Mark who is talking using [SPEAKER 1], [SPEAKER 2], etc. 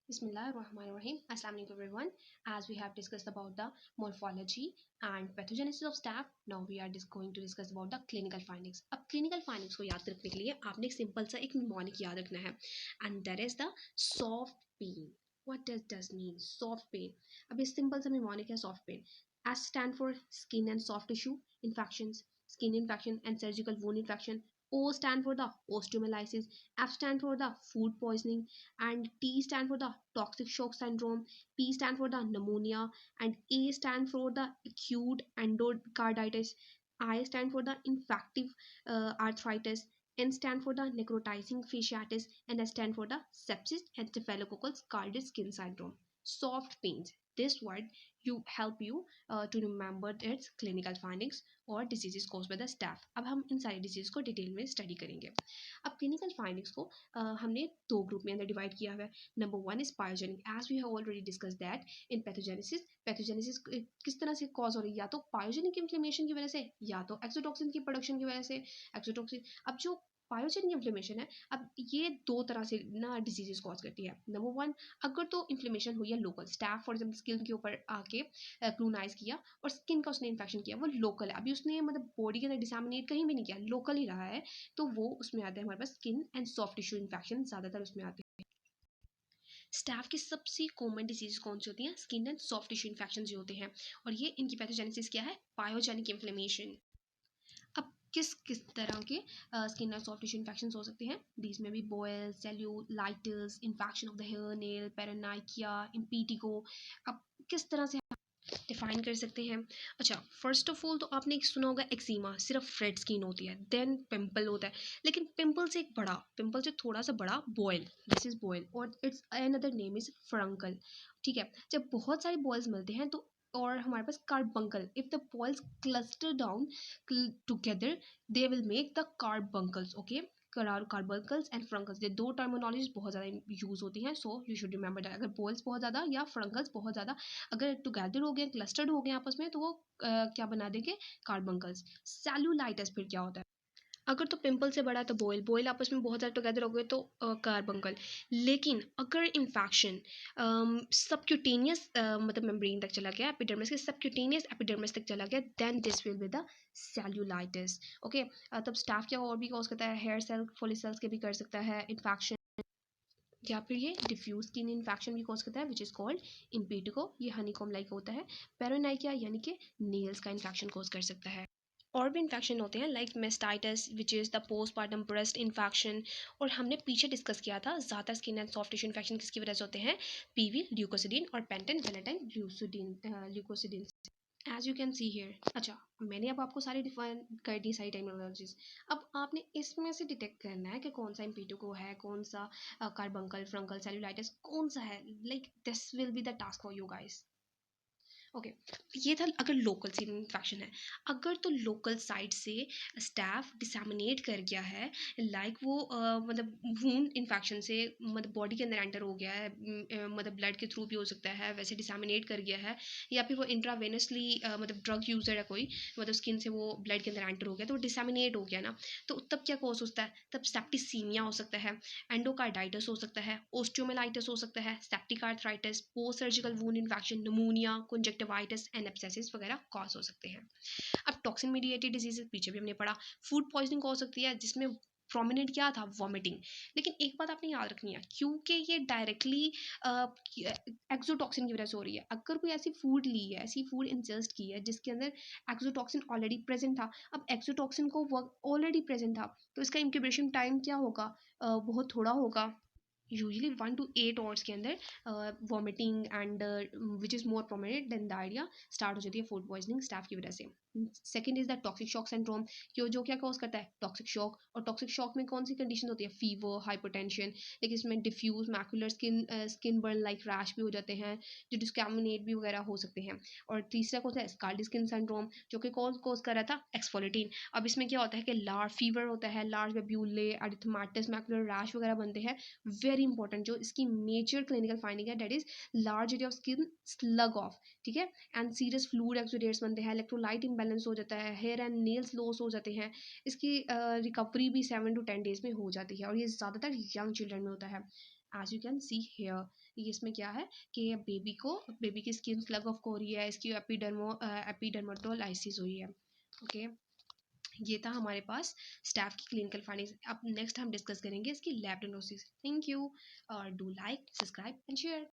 [SPEAKER 1] Bismillahirrahmanirrahim. Assalamu alaikum everyone. As we have discussed about the morphology and pathogenesis of staph, now we are just going to discuss about the clinical findings. अब clinical findings को याद रखने के लिए आपने एक simple सा एक mnemonic याद रखना है, and that is the soft pain. What does mean soft pain? अब ये simple सा mnemonic है soft pain. S stand for skin and soft tissue infections, skin infection and surgical wound infection. O stand for the osteomyelitis, F stand for the food poisoning, and T stand for the toxic shock syndrome, P stand for the pneumonia, and A stand for the acute endocarditis, I stand for the infective arthritis, N stand for the necrotizing fasciitis, and S stand for the sepsis and staphylococcus cardiac skin syndrome. Soft pains. This word you help you to remember its clinical findings और diseases caused by the staph. अब हम इन सारी disease को detail में study करेंगे. अब clinical findings को हमने दो ग्रुप में अंदर डिवाइड किया हुआ है. Number one is pyogenic, as we have already discuss that in pathogenesis किस तरह से कॉज हो रही है, या तो पायोजेनिक इन्फ्लेमेशन की वजह से या तो एक्सोटॉक्सिन की प्रोडक्शन की वजह से. एक्सोटॉक्सिन, अब जो पायोजेनिक इन्फ्लेमेशन है, अब ये दो तरह से ना डिजीजेस कॉज करती है. नंबर वन, अगर तो इन्फ्लेमेशन हुई है local, staph for example skin के ऊपर आके क्लूनाइज किया और स्किन का उसने इन्फेक्शन किया, वो लोकल है, अभी उसने मतलब बॉडी के अंदर डिसैमिनेट कहीं भी नहीं किया, लोकल ही रहा है, तो वो उसमें आते हैं हमारे पास skin and soft tissue infection ज़्यादातर उसमें आते हैं. स्टैफ की सबसे कॉमन डिजीज कौन सी होती हैं? Skin and soft tissue infection ही होते हैं, और ये इनकी पैथोजेनेसिस क्या है? Pyogenic inflammation. अब किस किस तरह के स्किन और सॉफ्ट टिश्यू इन्फेक्शन हो सकते हैं? दीज में भी boil, cellulitis, infection of the hair nail, paronychia, impetigo. अब किस तरह से डिफाइन कर सकते हैं? अच्छा, फर्स्ट ऑफ ऑल तो आपने एक सुना होगा एक्सीमा, सिर्फ रेड स्किन होती है. देन पिंपल होता है, लेकिन पिंपल से एक बड़ा, पिंपल से थोड़ा सा बड़ा बॉयल, दिस इज बॉयल, और इट्स अनदर नेम इज फ्रंकल. ठीक है, जब बहुत सारे बॉयल्स मिलते हैं तो, और हमारे पास carbuncle, if the boils cluster down together they will make the carbuncles. Okay, carbuncles and furuncles, ये दो टर्मिनोलॉजीज बहुत ज़्यादा यूज होती हैं, so you should remember that. अगर बॉयल्स बहुत ज़्यादा या फ्रंकल्स बहुत ज़्यादा अगर टुगेदर हो गए, क्लस्टर्ड हो गए आपस में, तो वो क्या बना देंगे? कार्बंकल्स. सेल्यूलाइटिस फिर क्या होता है? अगर तो पिंपल से बड़ा है तो बॉयल, बॉयल आपस में बहुत ज़्यादा टुगेदर हो गए तो कार्बंकल. लेकिन अगर इन्फेक्शन सबक्यूटेनियस मतलब मेम्ब्रेन तक चला गया, एपिडर्मिस के सबक्यूटेनियस एपिडर्मिस तक चला गया, then this will be the cellulitis. Okay, तब स्टाफ क्या और भी कॉज करता है? हेयर सेल, फॉलिकल्स के भी कर सकता है इन्फेक्शन, या फिर ये डिफ्यूज स्किन इन्फेक्शन भी कॉज करता है, विच इज़ कॉल्ड इम्पीटिगो. ये हनीकॉम लाइक होता है. पेरोनाइकिया यानी कि नेल्स का इन्फेक्शन कॉज कर सकता है. और भी इन्फेक्शन होते हैं like mastitis, which is the postpartum breast infection. और हमने पीछे डिस्कस किया था ज़्यादा skin and soft tissue infection किसकी वजह से होते हैं? पीवी, ल्यूकोसिडिन और Panton Valentine leukocidin, as you can see here. अच्छा, मैंने अब आपको सारी डिफाइन कर दी, सारी टर्मिनोलॉजीज. अब आपने इसमें से डिटेक्ट करना है कि कौन सा इम्पीटिगो है, कौन सा कार्बंकल, फ्रंकल, सेल्यूलाइटिस कौन सा है. Like this will be the task for you guys. Okay, ये था अगर लोकल सीड इन्फेक्शन है. अगर तो लोकल साइड से स्टैफ डिसैमिनेट कर गया है, लाइक वो मतलब वूंड इन्फेक्शन से मतलब बॉडी के अंदर एंटर हो गया है, मतलब ब्लड के थ्रू भी हो सकता है, वैसे डिसैमिनेट कर गया है, या फिर वो इंट्रावेनसली मतलब ड्रग यूजर है कोई, मतलब स्किन से वो ब्लड के अंदर एंटर हो गया तो वो डिसैमिनेट हो गया ना, तो तब क्या कॉज होता है? तब सेप्टिसीमिया हो सकता है, एंडोकार्डाइटिस हो सकता है, ओस्टियोमेलाइटिस हो सकता है, septic arthritis, post surgical wound infection, pneumonia, conjunctivitis and abscesses वगैरह कॉज हो सकते हैं. अब टॉक्सिन मीडिएटेड डिजीज पीछे भी हमने पढ़ा. फूड पॉइजनिंग कॉज हो सकती है, जिसमें प्रोमिनेंट क्या था? वॉमिटिंग. लेकिन एक बात आपने याद रखनी है, क्योंकि ये डायरेक्टली एक्सोटॉक्सिन की वजह से हो रही है. अगर कोई ऐसी फूड ली है, ऐसी फूड इंजस्ट की है जिसके अंदर एक्सोटॉक्सिन ऑलरेडी प्रेजेंट था, अब एक्सोटॉक्सिन को ऑलरेडी प्रेजेंट था, तो इसका इंक्यूबेशन टाइम क्या होगा? बहुत थोड़ा होगा, यूजली 1 to 8 आवर्स के अंदर vomiting and which is more prominent than the idea start हो जाती है फूड पॉइजनिंग स्टाफ की वजह से. Second is the toxic shock syndrome, जो क्या कॉज करता है? Toxic shock. और टॉक्सिक शॉक में कौन सी कंडीशन होती है? फीवर, हाइपरटेंशन, लेकिन इसमें diffuse macular skin burn like rash भी हो जाते हैं, जो डिस्कैमिनेट भी वगैरह हो सकते हैं. और तीसरा कौन सा है? स्कार्डी स्किन सिंड्रोम, जो कि कौन कॉज कर रहा था? एक्सफोलिटीन. अब इसमें क्या होता है कि लार्ज फीवर होता है, लार्ज बेब्यूले, एरिथमेटिस, मैकुलर रैश वगैरह बनते हैं. वेरी इंपॉर्टेंट जो इसकी मेजर क्लिनिकल फाइंडिंग है, that is large area of skin slough off. ठीक है, एंड सीरियस फ्लूइड एक्सुडेट्स बनते हैं, इलेक्ट्रोलाइट इम्बैलेंस हो जाता है, हेयर एंड नेल्स लॉस हो जाते हैं. इसकी रिकवरी भी 7 to 10 days में हो जाती है, और ये ज़्यादातर यंग चिल्ड्रन में होता है. As you can see here, ये इसमें क्या है कि बेबी की स्किन स्लग ऑफ हो रही है, इसकी एपिडर्मोटोलाइसिस हुई है। ओके, ये था हमारे पास स्टाफ की क्लिनिकल फाइंडिंग्स। अब नेक्स्ट हम डिस्कस करेंगे इसकी लैब डायग्नोसिस। थैंक यू, और do like, subscribe and share.